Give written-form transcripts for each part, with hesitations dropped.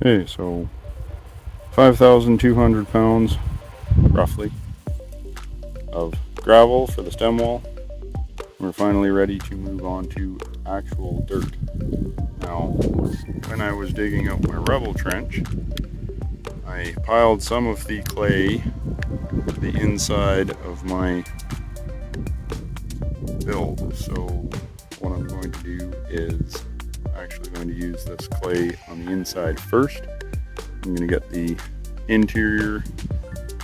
Okay, so 5,200 pounds roughly of gravel for the stem wall. We're finally ready to move on to actual dirt. Now, when I was digging out my rubble trench, I piled some of the clay the inside of my build. So what I'm going to do is actually going to use this clay on the inside first. I'm going to get the interior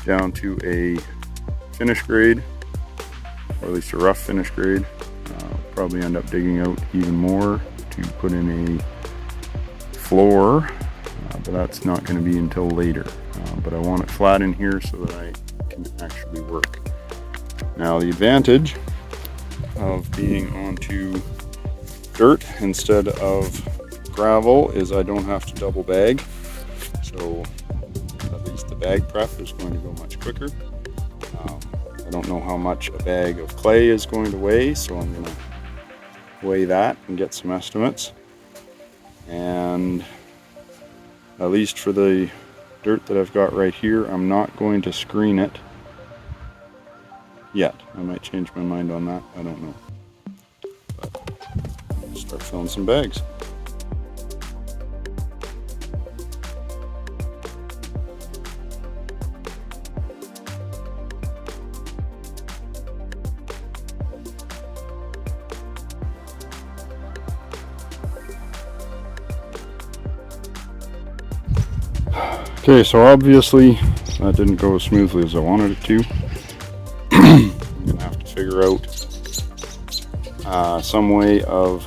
down to a finish grade, or at least a rough finish grade. Probably end up digging out even more to put in a floor, but that's not going to be until later. But I want it flat in here so that I can actually work. Now the advantage of being onto dirt instead of gravel is I don't have to double bag, so at least the bag prep is going to go much quicker. I don't know how much a bag of clay is going to weigh, so I'm going to weigh that and get some estimates. And at least for the dirt that I've got right here, I'm not going to screen it yet. I might change my mind on that, I don't know. But I'll start filling some bags. Okay, so obviously that didn't go as smoothly as I wanted it to. I'm gonna have to figure out some way of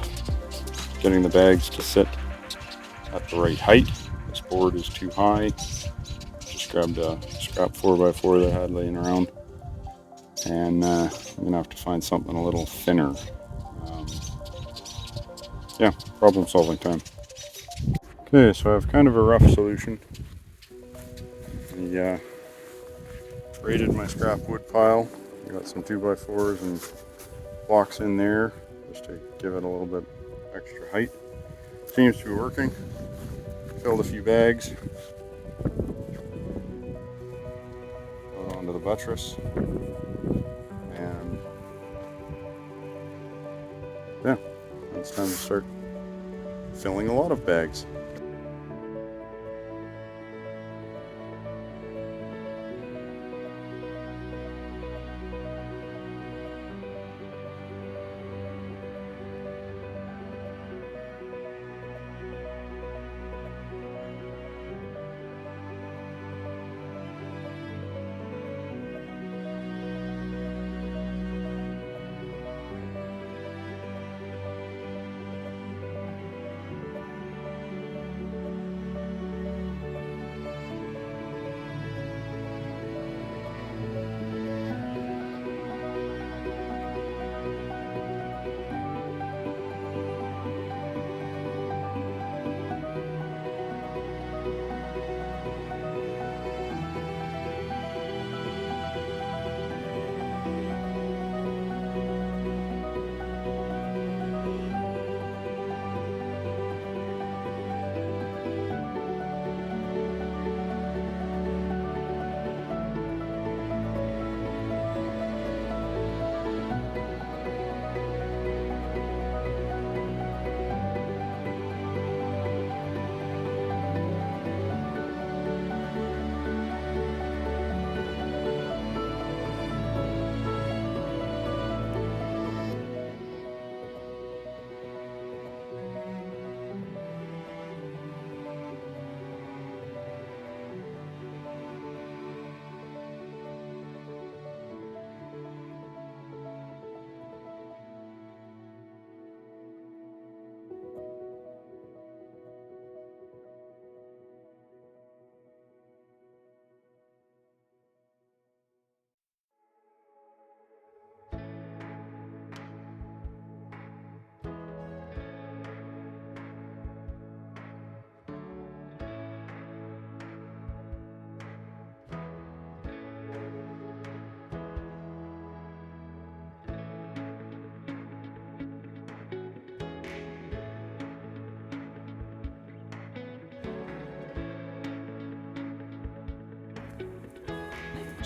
getting the bags to sit at the right height. This board is too high. Just grabbed a scrap 4x4 that I had laying around, and I'm gonna have to find something a little thinner. Yeah, problem solving time. Okay, so I have kind of a rough solution. I raided my scrap wood pile. I got some 2x4s and blocks in there just to give it a little bit extra height. Seems to be working. Filled a few bags. Put onto the buttress. And yeah, it's time to start filling a lot of bags.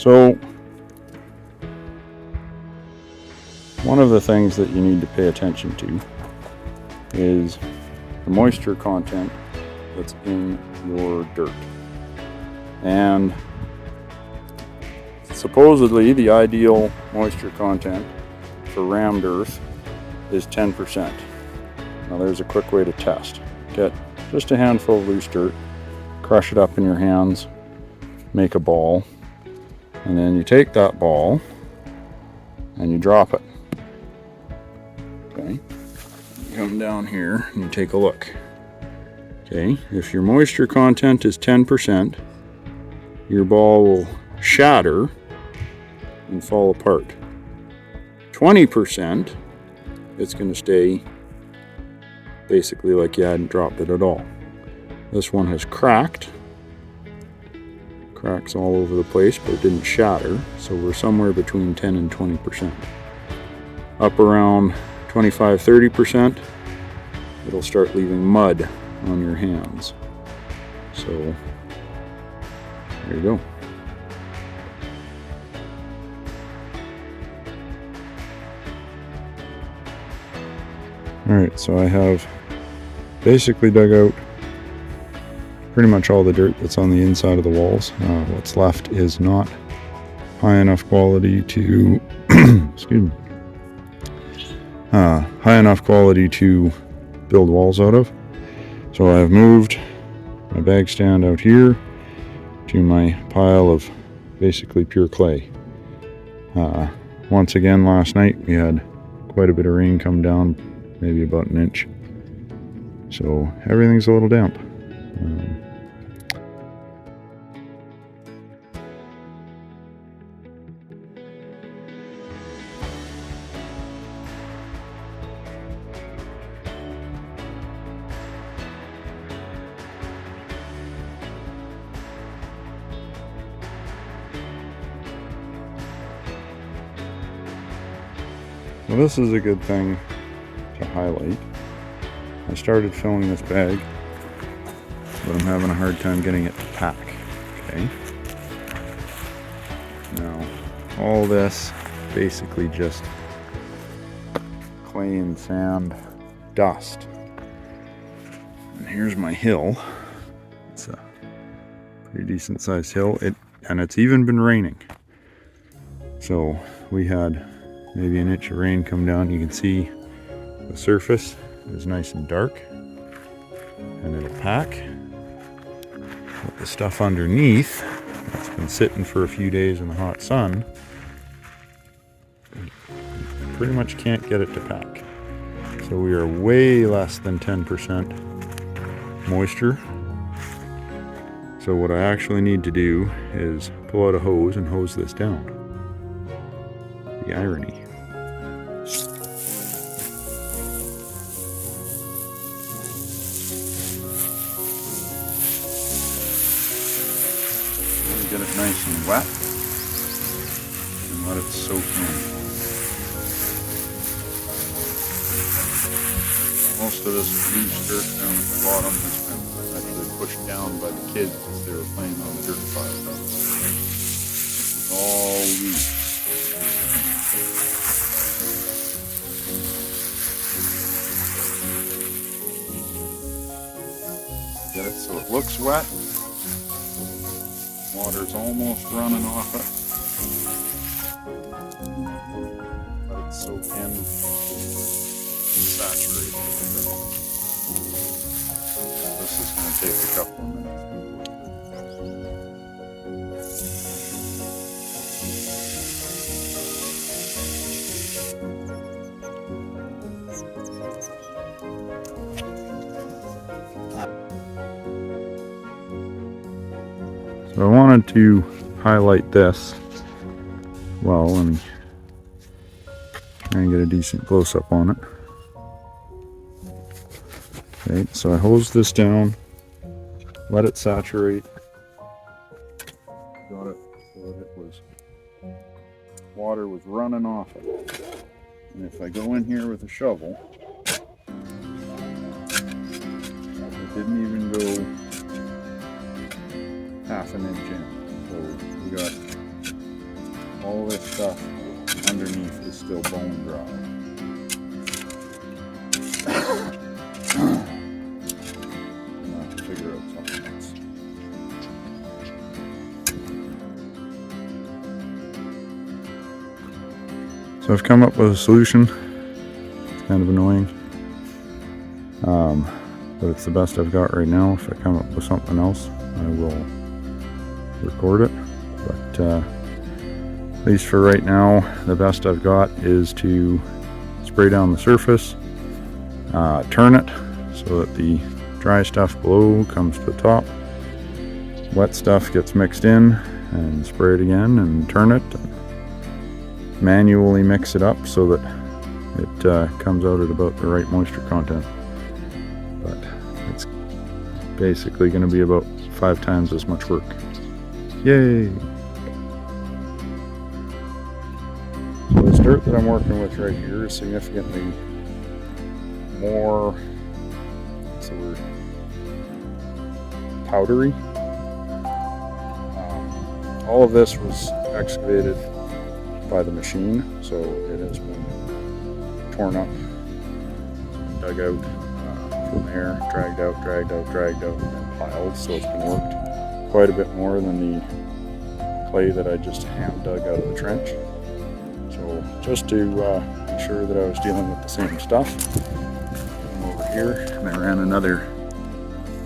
So one of the things that you need to pay attention to is the moisture content that's in your dirt. And supposedly the ideal moisture content for rammed earth is 10%. Now there's a quick way to test. Get just a handful of loose dirt, crush it up in your hands, make a ball, and then you take that ball and you drop it. Okay, you come down here and you take a look. Okay, if your moisture content is 10%, your ball will shatter and fall apart. 20%, it's going to stay basically like you hadn't dropped it at all. This one has cracked. Cracks all over the place, but it didn't shatter, so we're somewhere between 10 and 20%. Up around 25-30%, it'll start leaving mud on your hands. So there you go. Alright, so I have basically dug out pretty much all the dirt that's on the inside of the walls. What's left is not high enough quality to excuse me, high enough quality to build walls out of. So I've moved my bag stand out here to my pile of basically pure clay. Once again, last night we had quite a bit of rain come down, maybe about an inch. So everything's a little damp. Well, this is a good thing to highlight. I started filling this bag, but I'm having a hard time getting it to pack. Okay. Now, all this basically just clay and sand dust. And here's my hill. It's a pretty decent sized hill. And it's even been raining. So we had maybe an inch of rain come down. You can see the surface is nice and dark, and it'll pack. But the stuff underneath, it's been sitting for a few days in the hot sun, pretty much can't get it to pack. So we are way less than 10% moisture. So what I actually need to do is pull out a hose and hose this down. The irony. Get it nice and wet and let it soak in. Most of this loose dirt down at the bottom has been actually pushed down by the kids as they were playing on the dirt pile. This is all loose. Get it so it looks wet. Water's almost running off it. Let it soak in and saturate it. This is going to take a couple of minutes. So I wanted to highlight this well and try and get a decent close-up on it. Okay, so I hosed this down, let it saturate, got it so that it was, water was running off it. And if I go in here with a shovel, it didn't even go half an inch in. So we got all this stuff underneath is still bone dry. Figure out something else. So I've come up with a solution. It's kind of annoying, but it's the best I've got right now. If I come up with something else, I will record it. But at least for right now, the best I've got is to spray down the surface, turn it so that the dry stuff below comes to the top, wet stuff gets mixed in, and spray it again and turn it. Manually mix it up so that it comes out at about the right moisture content. But it's basically going to be about 5 times as much work. Yay! So the dirt that I'm working with right here is significantly more, what's the word, powdery. All of this was excavated by the machine, so it has been torn up, dug out from there, dragged out, and then piled, so it's been worked quite a bit more than the clay that I just hand dug out of the trench. So just to be sure that I was dealing with the same stuff, I'm over here and I ran another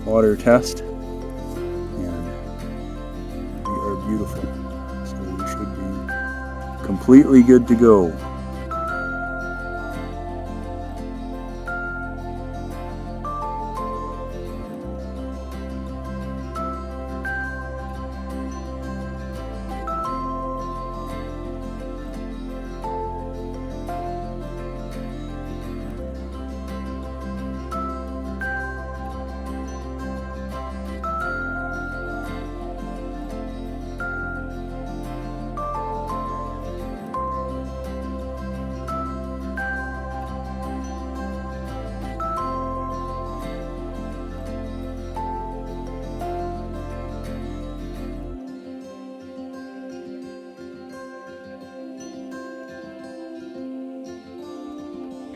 water test, and we are beautiful. So we should be completely good to go.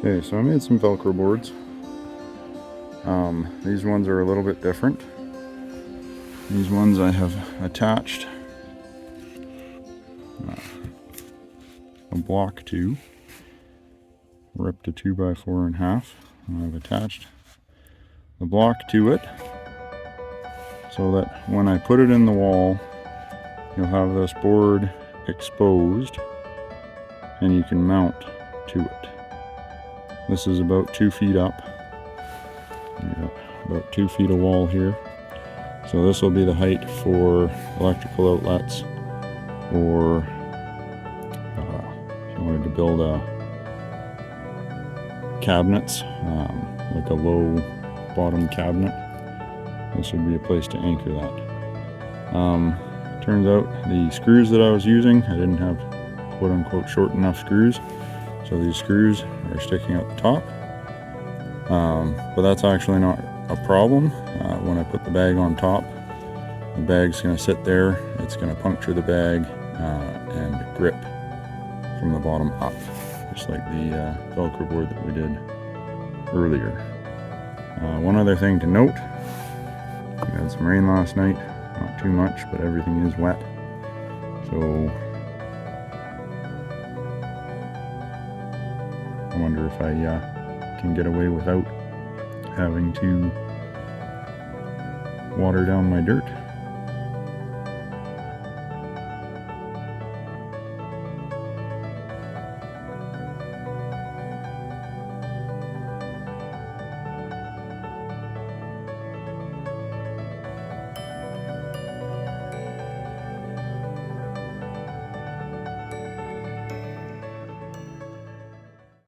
Okay, so I made some Velcro boards. These ones are a little bit different. These ones I have attached a block to, ripped a 2x4 in half, and I've attached the block to it so that when I put it in the wall, you'll have this board exposed and you can mount to it. This is about 2 feet up. We've got about 2 feet of wall here. So this will be the height for electrical outlets, or if you wanted to build cabinets, like a low bottom cabinet, this would be a place to anchor that. Turns out the screws that I was using, I didn't have quote unquote short enough screws. So these screws are sticking out the top, but that's actually not a problem. When I put the bag on top, the bag's going to sit there, it's going to puncture the bag and grip from the bottom up, just like the Velcro board that we did earlier. One other thing to note, we had some rain last night, not too much, but everything is wet, so I wonder if I can get away without having to water down my dirt.